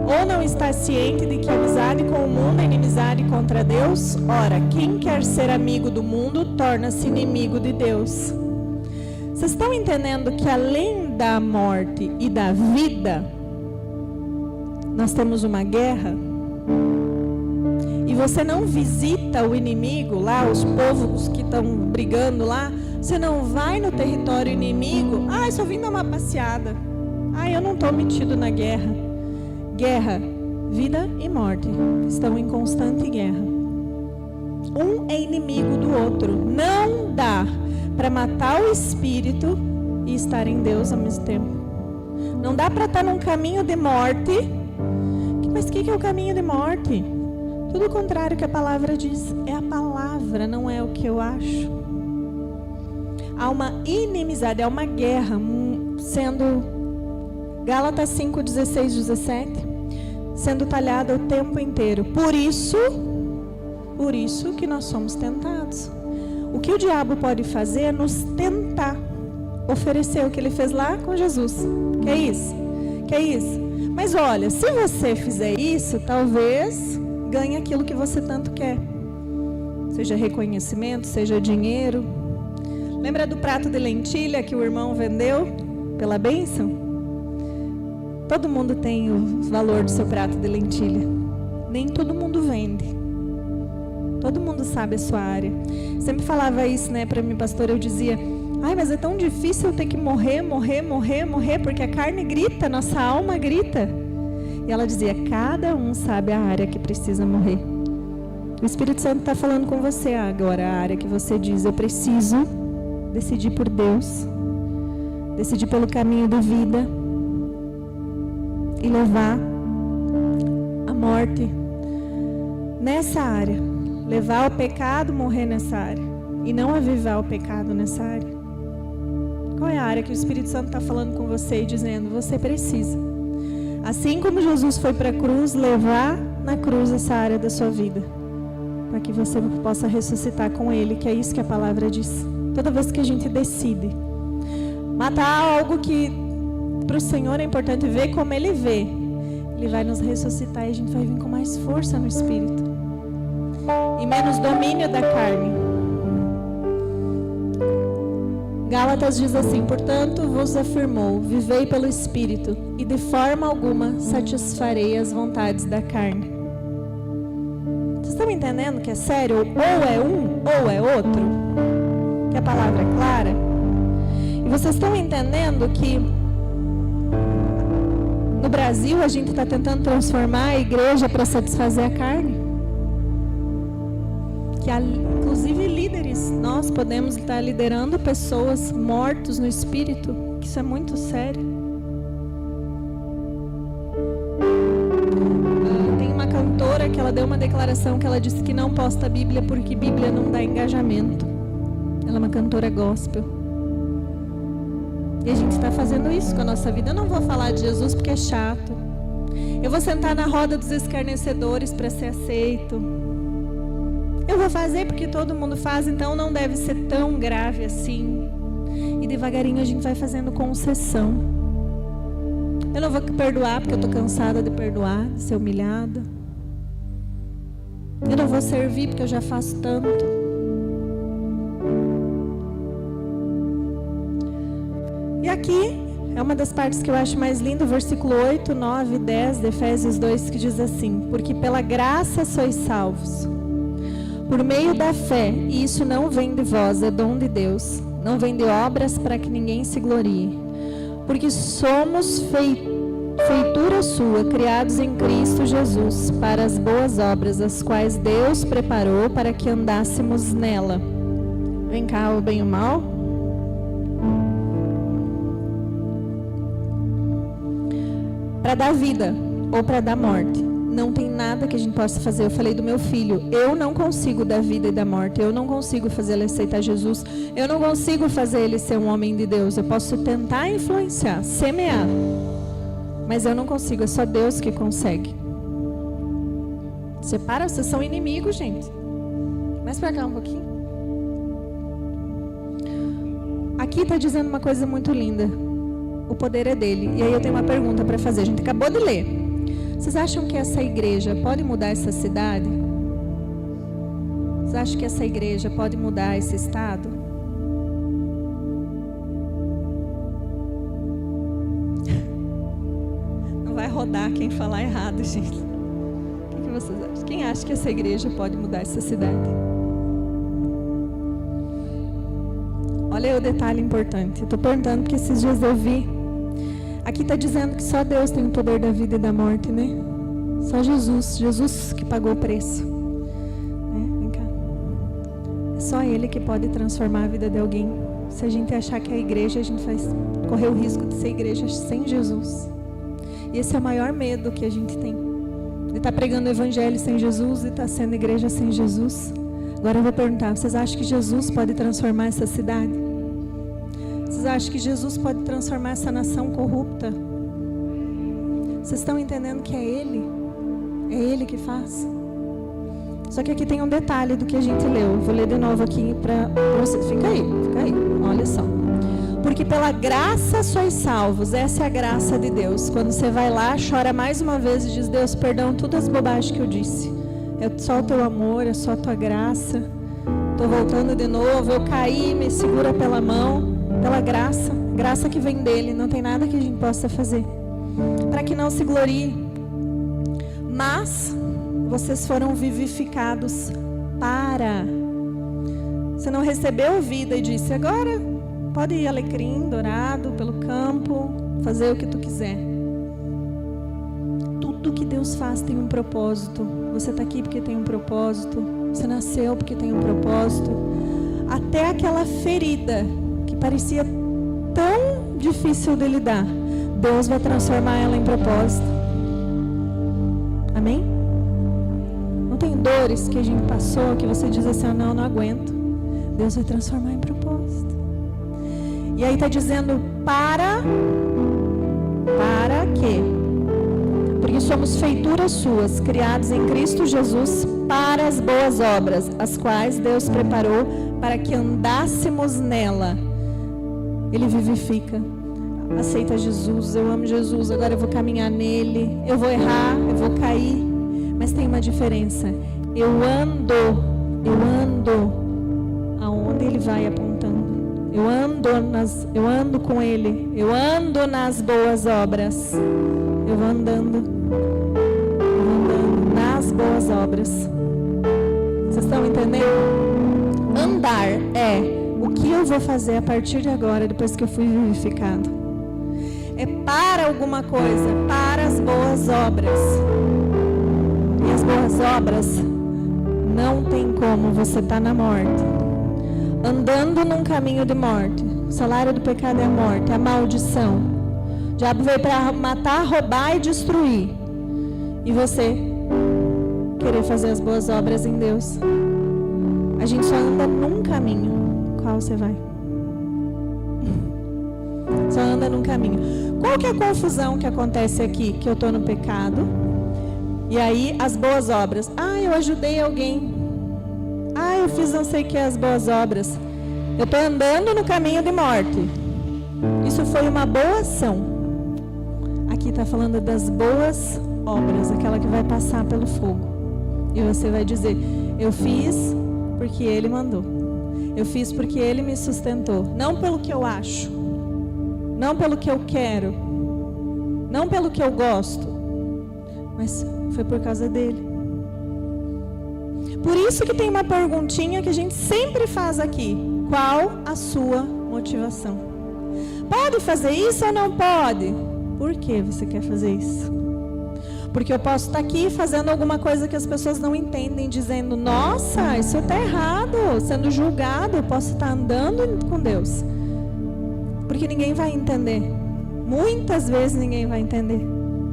Ou não está ciente de que amizade com o mundo é inimizade contra Deus? Ora, quem quer ser amigo do mundo torna-se inimigo de Deus. Vocês estão entendendo que além da morte e da vida, nós temos uma guerra? E você não visita o inimigo lá, os povos que estão brigando lá, você não vai no território inimigo, eu só vim dar uma passeada, eu não estou metido na guerra. Guerra, vida e morte estão em constante guerra. Um é inimigo do outro. Não dá para matar o espírito e estar em Deus ao mesmo tempo. Não dá para estar num caminho de morte. Mas o que é o caminho de morte? Tudo o contrário que a palavra diz. É a palavra, não é o que eu acho. Há uma inimizade, há uma guerra, sendo Gálatas 5:16-17. sendo talhada o tempo inteiro. Por isso que nós somos tentados. O que o diabo pode fazer é nos tentar, oferecer o que ele fez lá com Jesus. Que é isso? Que é isso? Mas olha, se você fizer isso, talvez ganhe aquilo que você tanto quer. Seja reconhecimento, seja dinheiro. Lembra do prato de lentilha que o irmão vendeu pela bênção? Todo mundo tem o valor do seu prato de lentilha. Nem todo mundo vende. Todo mundo sabe a sua área. Sempre falava isso, né, para mim, pastor. Eu dizia: ai, mas é tão difícil eu ter que morrer, porque a carne grita, nossa alma grita. E ela dizia: cada um sabe a área que precisa morrer. O Espírito Santo está falando com você agora, a área que você diz: eu preciso decidir por Deus, decidir pelo caminho da vida e levar a morte nessa área, levar o pecado, morrer nessa área e não avivar o pecado nessa área. Qual é a área que o Espírito Santo está falando com você e dizendo: você precisa, assim como Jesus foi para a cruz, levar na cruz essa área da sua vida, para que você possa ressuscitar com Ele, que é isso que a palavra diz. Toda vez que a gente decide matar algo que para o Senhor é importante ver como Ele vê, Ele vai nos ressuscitar e a gente vai vir com mais força no Espírito e menos domínio da carne. Gálatas diz assim: portanto vos afirmou, vivei pelo Espírito, e de forma alguma satisfarei as vontades da carne. Vocês estão entendendo que é sério? Ou é um, ou é outro? Que a palavra é clara? E vocês estão entendendo que no Brasil a gente está tentando transformar a igreja para satisfazer a carne? Que inclusive líderes, nós podemos estar liderando pessoas mortos no espírito, que isso é muito sério. Tem uma cantora que ela deu uma declaração que ela disse que não posta a Bíblia porque Bíblia não dá engajamento. Ela é uma cantora gospel. E a gente está fazendo isso com a nossa vida. Eu não vou falar de Jesus porque é chato. Eu vou sentar na roda dos escarnecedores para ser aceito. Eu vou fazer porque todo mundo faz, então não deve ser tão grave assim. E devagarinho a gente vai fazendo concessão. Eu não vou perdoar porque eu estou cansada de perdoar, de ser humilhada. Eu não vou servir porque eu já faço tanto. E aqui é uma das partes que eu acho mais linda, o versículo 8, 9 e 10 de Efésios 2, que diz assim: porque pela graça sois salvos, por meio da fé, e isso não vem de vós, é dom de Deus, não vem de obras para que ninguém se glorie, porque somos feitura sua, criados em Cristo Jesus, para as boas obras, as quais Deus preparou para que andássemos nela. Vem cá, o bem e o mal. Para dar vida ou para dar morte. Não tem nada que a gente possa fazer. Eu falei do meu filho, eu não consigo dar vida e dar morte, eu não consigo fazer ele aceitar Jesus, eu não consigo fazer ele ser um homem de Deus. Eu posso tentar influenciar, semear, mas eu não consigo, é só Deus que consegue. Separa, vocês são inimigos, gente. Mais para cá um pouquinho. Aqui está dizendo uma coisa muito linda. O poder é dele. E aí eu tenho uma pergunta para fazer. A gente acabou de ler. Vocês acham que essa igreja pode mudar essa cidade? Vocês acham que essa igreja pode mudar esse estado? Não vai rodar quem falar errado, gente. O que vocês acham? Quem acha que essa igreja pode mudar essa cidade? Olha aí o detalhe importante. Estou perguntando porque esses dias eu vi. Aqui está dizendo que só Deus tem o poder da vida e da morte, né? Só Jesus. Jesus que pagou o preço. Vem cá. É só Ele que pode transformar a vida de alguém. Se a gente achar que é a igreja, a gente vai correr o risco de ser igreja sem Jesus. E esse é o maior medo que a gente tem. De estar pregando o evangelho sem Jesus e estar sendo igreja sem Jesus. Agora eu vou perguntar, vocês acham que Jesus pode transformar essa cidade? Vocês acham que Jesus pode transformar essa nação corrupta? Vocês estão entendendo que é Ele? É Ele que faz. Só que aqui tem um detalhe do que a gente leu. Vou ler de novo aqui para vocês. Fica aí. Olha só. Porque pela graça sois salvos. Essa é a graça de Deus. Quando você vai lá, chora mais uma vez e diz: Deus, perdão todas as bobagens que eu disse. É só o teu amor, é só a tua graça. Estou voltando de novo, eu caí, me segura pela mão. Pela graça. Graça que vem dele. Não tem nada que a gente possa fazer. Para que não se glorie. Mas vocês foram vivificados para. Você não recebeu vida e disse: agora pode ir alecrim, dourado, pelo campo, fazer o que tu quiser. Tudo que Deus faz tem um propósito. Você está aqui porque tem um propósito. Você nasceu porque tem um propósito. Até aquela ferida que parecia tão difícil de lidar, Deus vai transformar ela em propósito. Amém? Não tem dores que a gente passou que você diz assim: não aguento. Deus vai transformar em propósito. E aí está dizendo para quê? Porque somos feituras suas, criados em Cristo Jesus para as boas obras, as quais Deus preparou para que andássemos nela. Ele vivifica. Aceita Jesus, eu amo Jesus, agora eu vou caminhar nele. Eu vou errar, eu vou cair, mas tem uma diferença. Eu ando aonde ele vai apontando. Eu ando com ele. Eu ando nas boas obras. Eu vou andando nas boas obras. Vocês estão entendendo? Andar é o que eu vou fazer a partir de agora, depois que eu fui vivificado. É para alguma coisa, para as boas obras. E as boas obras, não tem como você estar na morte, andando num caminho de morte. O salário do pecado é a morte, é a maldição. O diabo veio para matar, roubar e destruir. E você querer fazer as boas obras em Deus. A gente só anda num caminho. Qual você vai? Só anda num caminho. Qual que é a confusão que acontece aqui? Que eu estou no pecado. E aí as boas obras. Eu ajudei alguém. Eu fiz não sei o que as boas obras. Eu estou andando no caminho de morte. Isso foi uma boa ação. Aqui está falando das boas obras, aquela que vai passar pelo fogo. E você vai dizer: eu fiz porque Ele mandou. Eu fiz porque Ele me sustentou. Não pelo que eu acho. Não pelo que eu quero. Não pelo que eu gosto. Mas foi por causa dEle. Por isso que tem uma perguntinha que a gente sempre faz aqui: qual a sua motivação? Pode fazer isso ou não pode? Por que você quer fazer isso? Porque eu posso estar aqui fazendo alguma coisa que as pessoas não entendem, dizendo: nossa, isso está errado, sendo julgado. Eu posso estar andando com Deus, porque ninguém vai entender. Muitas vezes ninguém vai entender.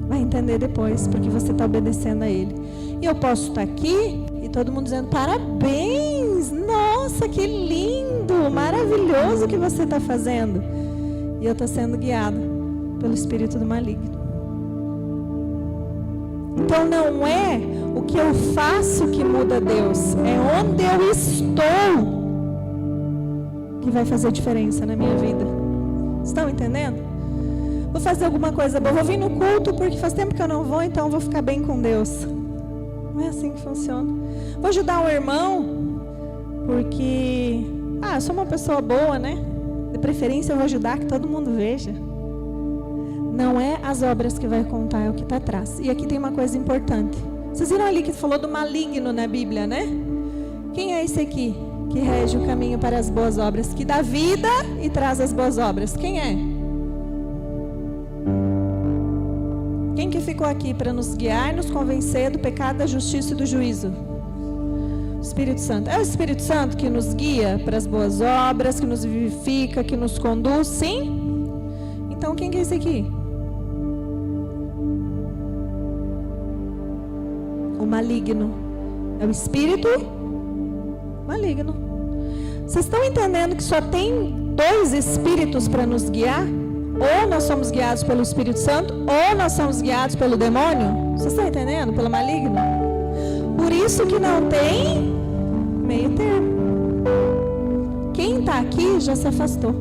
Vai entender depois, porque você está obedecendo a Ele. E eu posso estar aqui e todo mundo dizendo: parabéns, nossa, que lindo, maravilhoso o que você está fazendo. E eu estou sendo guiado pelo espírito do maligno. Então não é o que eu faço que muda Deus, é onde eu estou que vai fazer diferença na minha vida. Estão entendendo? Vou fazer alguma coisa boa, vou vir no culto porque faz tempo que eu não vou, então vou ficar bem com Deus. Não é assim que funciona. Vou ajudar um irmão porque eu sou uma pessoa boa, né? De preferência eu vou ajudar que todo mundo veja. Não é as obras que vai contar, é o que está atrás. E aqui tem uma coisa importante. Vocês viram ali que falou do maligno na Bíblia, né? Quem é esse aqui que rege o caminho para as boas obras, que dá vida e traz as boas obras? Quem é? Quem que ficou aqui para nos guiar e nos convencer do pecado, da justiça e do juízo? O Espírito Santo. É o Espírito Santo que nos guia para as boas obras, que nos vivifica, que nos conduz, sim? Então quem que é esse aqui? O maligno. É o espírito maligno. Vocês estão entendendo que só tem 2 espíritos para nos guiar? Ou nós somos guiados pelo Espírito Santo, ou nós somos guiados pelo demônio. Você está entendendo? Pelo maligno. Por isso que não tem meio termo. Quem está aqui já se afastou.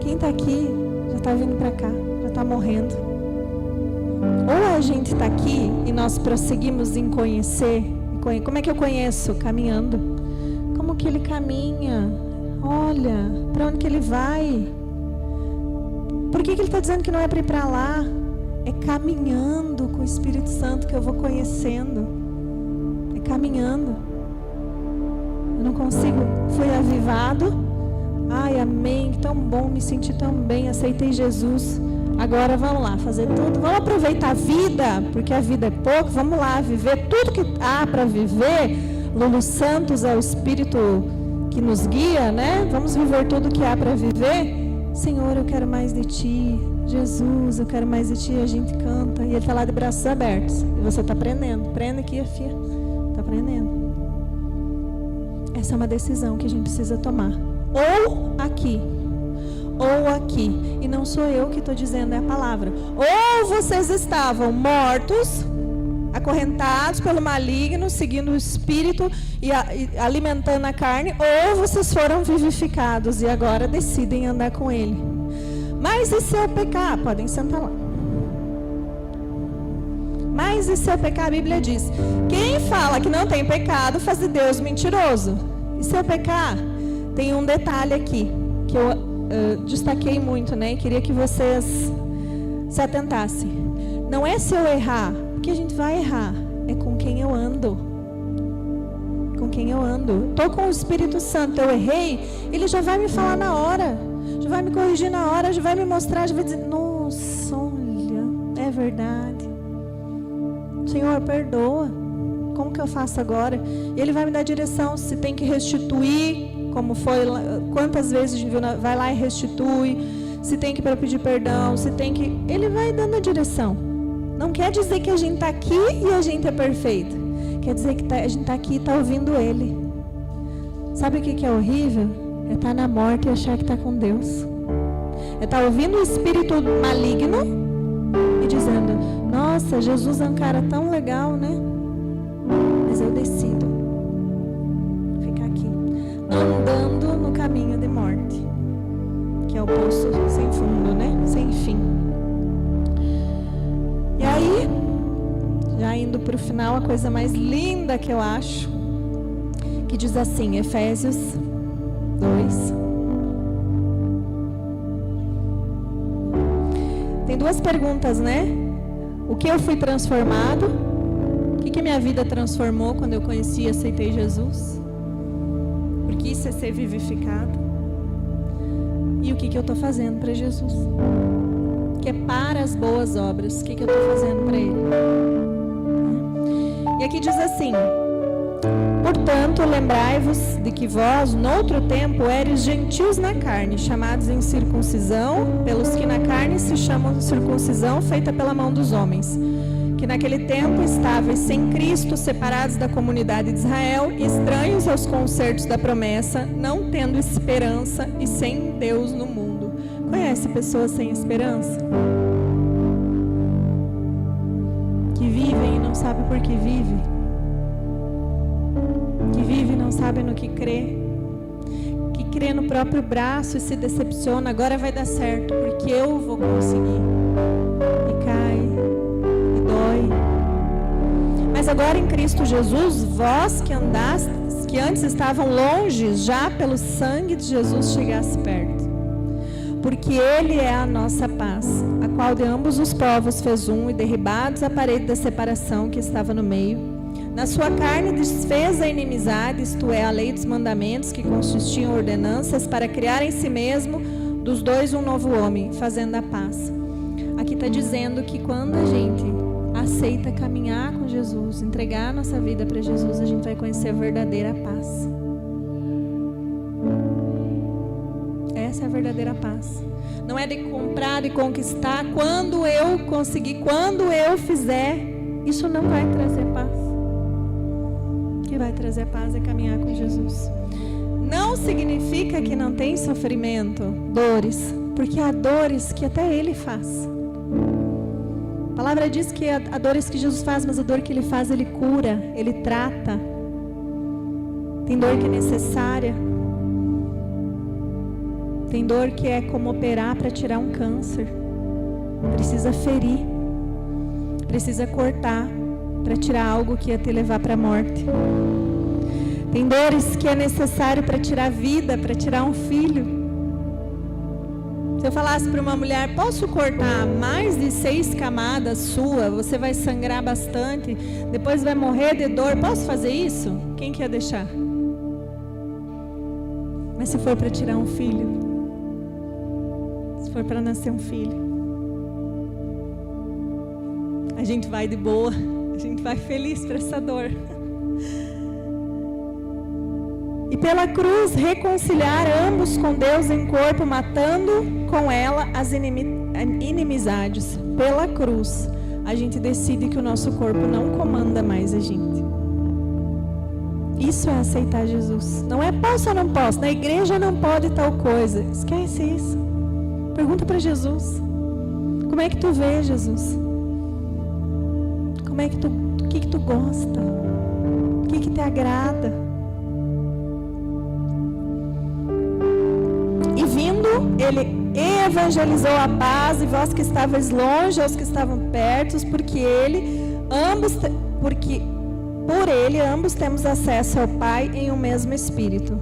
Quem está aqui já está vindo para cá, já está morrendo. Ou a gente está aqui e nós prosseguimos em conhecer. Como é que eu conheço? Caminhando. Como que ele caminha? Olha, para onde que ele vai? Por que ele está dizendo que não é para ir para lá? É caminhando com o Espírito Santo que eu vou conhecendo. É caminhando. Eu não consigo. Fui avivado. Ai, amém. Tão bom, me senti tão bem. Aceitei Jesus. Agora vamos lá, fazer tudo. Vamos aproveitar a vida, porque a vida é pouco. Vamos lá, viver tudo que há para viver. Lulu Santos é o Espírito que nos guia, né? Vamos viver tudo que há para viver. Senhor, eu quero mais de Ti. Jesus, eu quero mais de Ti. A gente canta e Ele está lá de braços abertos. E você está aprendendo. Aprenda aqui, filha. Está aprendendo. Essa é uma decisão que a gente precisa tomar. Ou aqui. Ou aqui. E não sou eu que estou dizendo, é a palavra. Ou vocês estavam mortos, acorrentados pelo maligno, seguindo o espírito e alimentando a carne, ou vocês foram vivificados e agora decidem andar com ele. Mas e se eu pecar? Podem sentar lá. Mas e se eu pecar? A Bíblia diz: quem fala que não tem pecado faz de Deus mentiroso. E se eu pecar? Tem um detalhe aqui que eu destaquei muito, né? Queria que vocês se atentassem. Não é se eu errar, porque a gente vai errar. É com quem eu ando. Com quem eu ando. Estou com o Espírito Santo. Eu errei, Ele já vai me falar na hora. Já vai me corrigir na hora. Já vai me mostrar. Já vai dizer: nossa, olha, é verdade. Senhor, perdoa. Como que eu faço agora? E Ele vai me dar direção. Se tem que restituir, como foi, quantas vezes a gente viu, vai lá e restitui. Se tem que para pedir perdão, se tem que... Ele vai dando a direção. Não quer dizer que a gente está aqui e a gente é perfeito. Quer dizer que a gente está aqui e está ouvindo Ele. Sabe o que é horrível? É estar na morte e achar que está com Deus. É estar ouvindo o espírito maligno e dizendo: nossa, Jesus é um cara tão legal, né? Mas eu decido ficar aqui, andando no caminho de morte, que é o poço sem fundo, né? Sem fim. E aí, já indo para o final, a coisa mais linda que eu acho, que diz assim, Efésios 2. Tem duas perguntas, né? O que eu fui transformado? O que a minha vida transformou quando eu conheci e aceitei Jesus? Porque isso é ser vivificado. E o que eu estou fazendo para Jesus? Que é para as boas obras. O que eu estou fazendo para Ele? E aqui diz assim: portanto, lembrai-vos de que vós, noutro tempo, eres gentios na carne, chamados em circuncisão, pelos que na carne se chamam circuncisão feita pela mão dos homens, que naquele tempo estáveis sem Cristo, separados da comunidade de Israel, estranhos aos concertos da promessa, não tendo esperança e sem Deus no mundo. Conhece pessoas sem esperança? Que vivem e não sabem por que vivem. Que vive e não sabe no que crê. Que crê no próprio braço e se decepciona. Agora vai dar certo, porque eu vou conseguir. E cai. E dói. Mas agora em Cristo Jesus, vós que andastes, que antes estavam longe, já pelo sangue de Jesus chegasse perto. Porque Ele é a nossa paz, a qual de ambos os povos fez um, e derribados a parede da separação que estava no meio. Na sua carne desfez a inimizade, isto é, a lei dos mandamentos, que consistiam em ordenanças, para criar em si mesmo dos dois um novo homem, fazendo a paz. Aqui está dizendo que quando a gente aceita caminhar com Jesus, entregar a nossa vida para Jesus, a gente vai conhecer a verdadeira paz. Essa é a verdadeira paz. Não é de comprar, de conquistar. Quando eu conseguir, quando eu fizer, isso não vai trazer paz. O que vai trazer paz é caminhar com Jesus. Não significa que não tem sofrimento, dores. Porque há dores que até Ele faz. A palavra diz que há dores que Jesus faz, mas a dor que Ele faz, Ele cura, Ele trata. Tem dor que é necessária. Tem dor que é como operar para tirar um câncer. Precisa ferir. Precisa cortar para tirar algo que ia te levar para a morte. Tem dores que é necessário para tirar a vida, para tirar um filho. Se eu falasse para uma mulher, posso cortar mais de 6 camadas sua, você vai sangrar bastante, depois vai morrer de dor, posso fazer isso? Quem que ia deixar? Mas se for para tirar um filho, se for para nascer um filho, a gente vai de boa, a gente vai feliz para essa dor. E pela cruz reconciliar ambos com Deus em corpo, matando com ela as inimizades. Pela cruz a gente decide que o nosso corpo não comanda mais a gente. Isso é aceitar Jesus. Não é posso ou não posso, na igreja não pode tal coisa. Esquece isso. Pergunta para Jesus. Como é que tu vê Jesus? Como é que o que tu gosta? O que te agrada? E vindo, ele evangelizou a paz, e vós que estavais longe, aos que estavam perto, porque por ele ambos temos acesso ao Pai em um mesmo Espírito.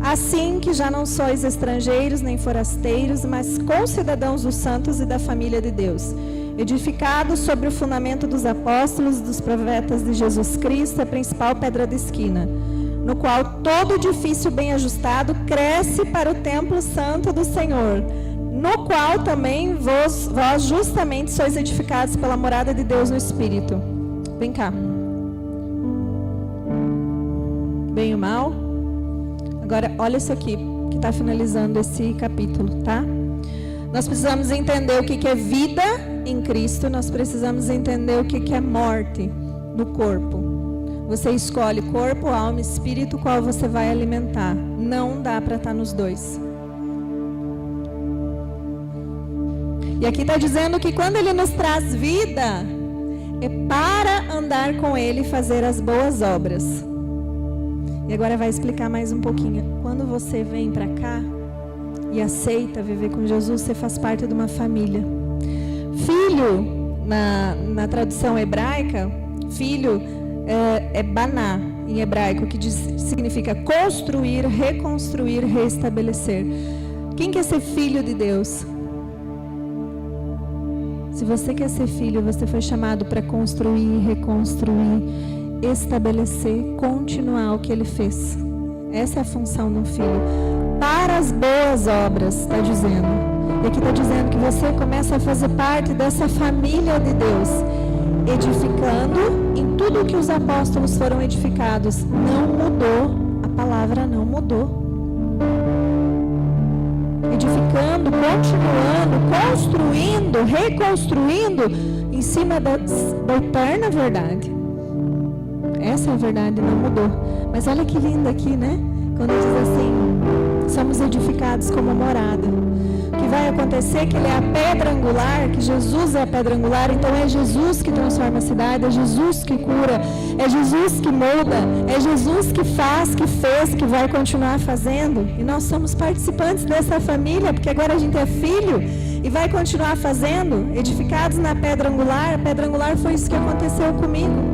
Assim que já não sois estrangeiros nem forasteiros, mas concidadãos dos santos e da família de Deus, edificados sobre o fundamento dos apóstolos e dos profetas de Jesus Cristo, a principal pedra de esquina, no qual todo edifício bem ajustado cresce para o templo santo do Senhor, no qual também vós justamente sois edificados pela morada de Deus no Espírito. Vem cá. Bem ou mal? Agora, olha isso aqui, que está finalizando esse capítulo, tá? Nós precisamos entender o que é vida em Cristo, nós precisamos entender o que é morte no corpo. Você escolhe corpo, alma e espírito, qual você vai alimentar. Não dá para estar nos dois. E aqui está dizendo que quando Ele nos traz vida, é para andar com Ele e fazer as boas obras. E agora vai explicar mais um pouquinho. Quando você vem para cá e aceita viver com Jesus, você faz parte de uma família. Filho, na tradução hebraica, filho é baná em hebraico, que significa construir, reconstruir, reestabelecer. Quem quer ser filho de Deus? Se você quer ser filho, você foi chamado para construir, reconstruir, estabelecer, continuar o que Ele fez. Essa é a função do filho. Para as boas obras, está dizendo. E aqui está dizendo que você começa a fazer parte dessa família de Deus, edificando em tudo o que os apóstolos foram edificados. Não mudou, a palavra não mudou. Edificando, continuando, construindo, reconstruindo em cima da eterna verdade. Essa é a verdade, não mudou. Mas olha que lindo aqui, né? Quando diz assim, somos edificados como morada. O que vai acontecer é que Ele é a pedra angular, que Jesus é a pedra angular, então é Jesus que transforma a cidade, é Jesus que cura, é Jesus que molda, é Jesus que faz, que fez, que vai continuar fazendo. E nós somos participantes dessa família, porque agora a gente é filho e vai continuar fazendo, edificados na pedra angular. A pedra angular foi isso que aconteceu comigo.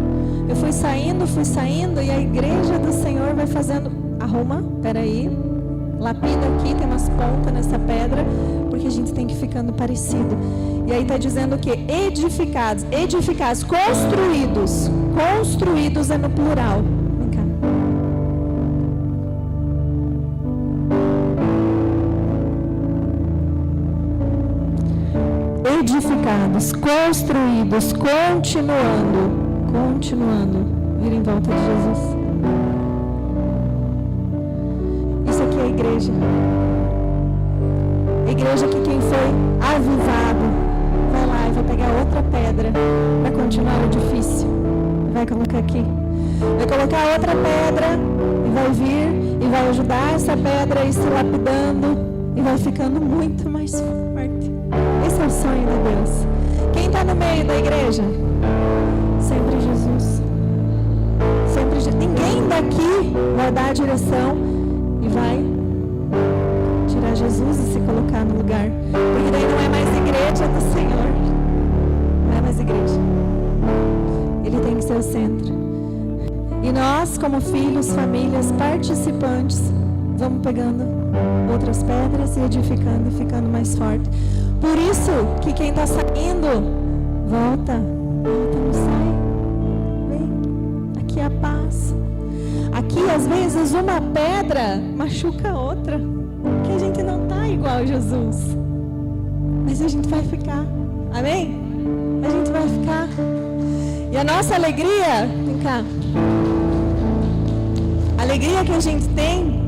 Eu fui saindo e a igreja do Senhor vai fazendo, arruma, peraí, lapida aqui, tem umas pontas nessa pedra, porque a gente tem que ir ficando parecido. E aí está dizendo o quê? Edificados, construídos é no plural. Vem cá. Edificados, construídos, continuando, vir em volta de Jesus. Isso aqui é a igreja. A igreja que quem foi avivado vai lá e vai pegar outra pedra para continuar o edifício. Vai colocar aqui. Vai colocar outra pedra e vai vir e vai ajudar essa pedra a ir se lapidando e vai ficando muito mais forte. Esse é o sonho de Deus. Quem está no meio da igreja? Sempre Jesus. Sempre Jesus. Ninguém daqui vai dar a direção e vai tirar Jesus e se colocar no lugar. Porque daí não é mais igreja do Senhor. Não é mais igreja. Ele tem que ser o centro. E nós, como filhos, famílias, participantes, vamos pegando outras pedras e edificando e ficando mais forte. Por isso que quem está saindo, volta, não sai. Vem, aqui é a paz. Aqui, às vezes, uma pedra machuca a outra. Porque a gente não está igual a Jesus. Mas a gente vai ficar. Amém? A gente vai ficar. E a nossa alegria, vem cá. A alegria que a gente tem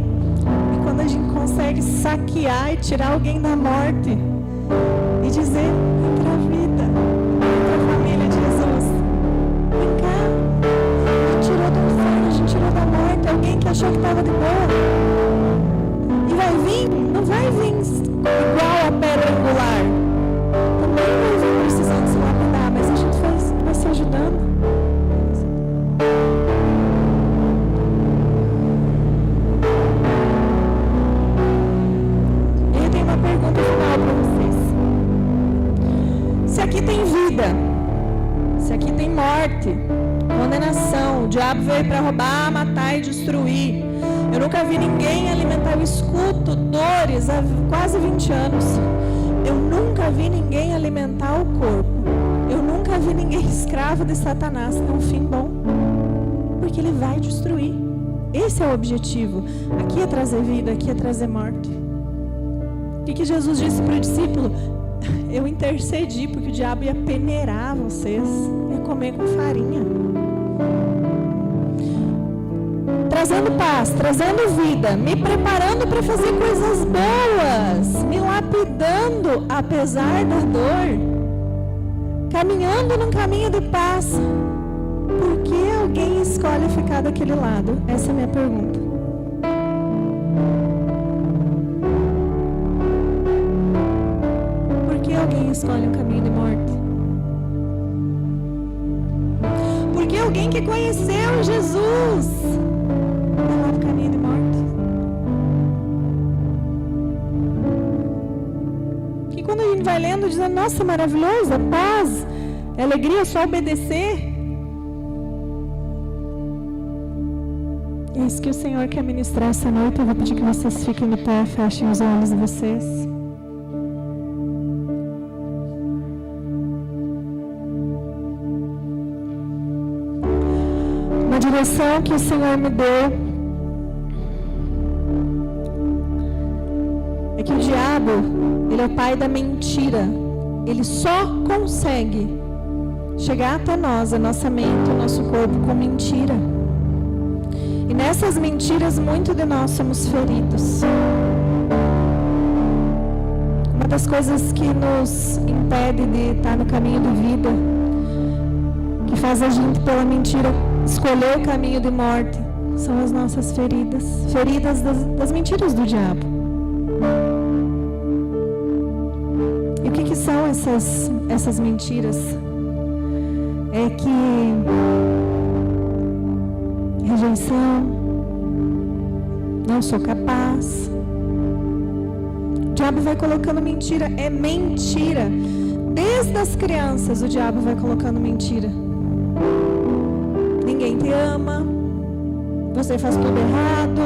é quando a gente consegue saquear e tirar alguém da morte e dizer: entra a vida, entra a família de Jesus. Vem cá. A gente tirou do inferno, a gente tirou da morte alguém que achou que estava de boa. E vai vir, não vai vir igual a pedra angular. Também vai vir precisando se lapidar, mas a gente vai se ajudando. Se aqui tem vida, se aqui tem morte, condenação, o diabo veio para roubar, matar e destruir. Eu nunca vi ninguém alimentar, eu escuto dores há quase 20 anos. Eu nunca vi ninguém alimentar o corpo. Eu nunca vi ninguém escravo de Satanás ter um fim bom. Porque ele vai destruir. Esse é o objetivo. Aqui é trazer vida, aqui é trazer morte. O que Jesus disse para o discípulo? Eu intercedi porque o diabo ia peneirar vocês, ia comer com farinha. Trazendo paz, trazendo vida, me preparando para fazer coisas boas, me lapidando apesar da dor, caminhando num caminho de paz. Por que alguém escolhe ficar daquele lado? Essa é a minha pergunta. Alguém escolhe um caminho de morte? Porque alguém que conheceu Jesus vai lá pro caminho de morte. E quando a gente vai lendo, dizendo: nossa, maravilhoso, a paz, a alegria, só obedecer. É isso que o Senhor quer ministrar essa noite. Eu vou pedir que vocês fiquem de pé, fechem os olhos de vocês. Direção que o Senhor me deu é que o diabo, ele é o pai da mentira. Ele só consegue chegar até nós, a nossa mente, o nosso corpo, com mentira. E nessas mentiras, muito de nós somos feridos. Uma das coisas que nos impede de estar no caminho de vida, que faz a gente, pela mentira, escolher o caminho de morte, são as nossas feridas. Feridas das mentiras do diabo. E o que são essas mentiras? É que rejeição, não sou capaz. O diabo vai colocando mentira, é mentira. Desde as crianças o diabo vai colocando mentira. Ninguém te ama, você faz tudo errado,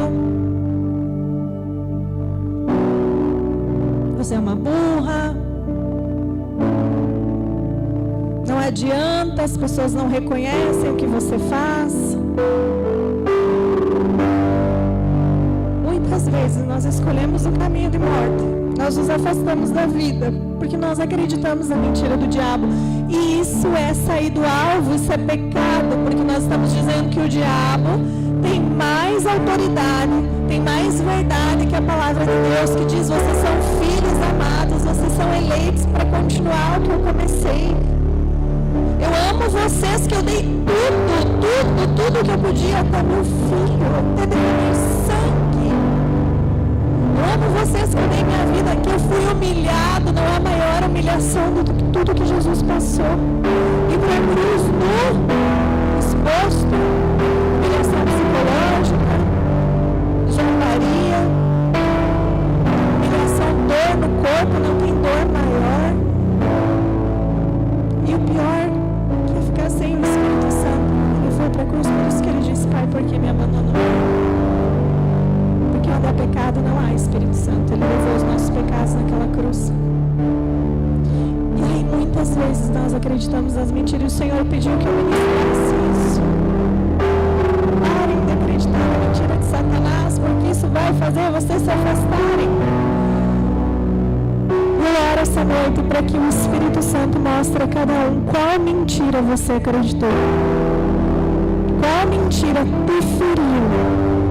você é uma burra, não adianta, as pessoas não reconhecem o que você faz. Muitas vezes nós escolhemos o caminho de morte. Nós nos afastamos da vida, porque nós acreditamos na mentira do diabo. E isso é sair do alvo, isso é pecado, porque nós estamos dizendo que o diabo tem mais autoridade, tem mais verdade que a palavra de Deus, que diz: vocês são filhos amados, vocês são eleitos para continuar o que eu comecei. Eu amo vocês, que eu dei tudo que eu podia até meu filho, até derramei sangue. Eu amo vocês que eu dei minha vida, que eu fui humilhado, não há maior humilhação do que tudo que Jesus passou. E para a cruz nu, exposto, humilhação psicológica, zombaria, humilhação, dor no corpo, não tem dor maior. E o pior, que é ficar sem o Espírito Santo. Ele foi para a cruz, por isso que ele disse: Pai, por que me abandonou? Porque onde há pecado não há Espírito Santo. Ele levou os nossos pecados naquela cruz. E aí muitas vezes nós acreditamos nas mentiras. E o Senhor pediu que eu ministrasse isso. Parem de acreditar na mentira de Satanás, porque isso vai fazer vocês se afastarem. Eu oro essa noite para que o Espírito Santo mostre a cada um qual mentira você acreditou. Qual mentira te feriu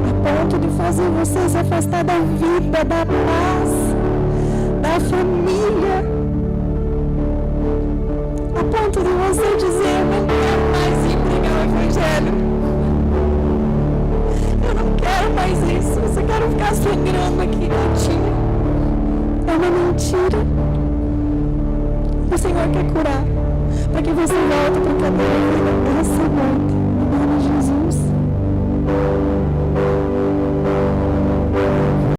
a ponto de fazer você se afastar da vida, da paz, da família, a ponto de você dizer: eu não quero mais ir pregar o Evangelho, eu não quero mais isso, eu só quero ficar sangrando aqui quietinho. É uma mentira. O Senhor quer curar, para que você volte para o caminho da vida essa noite.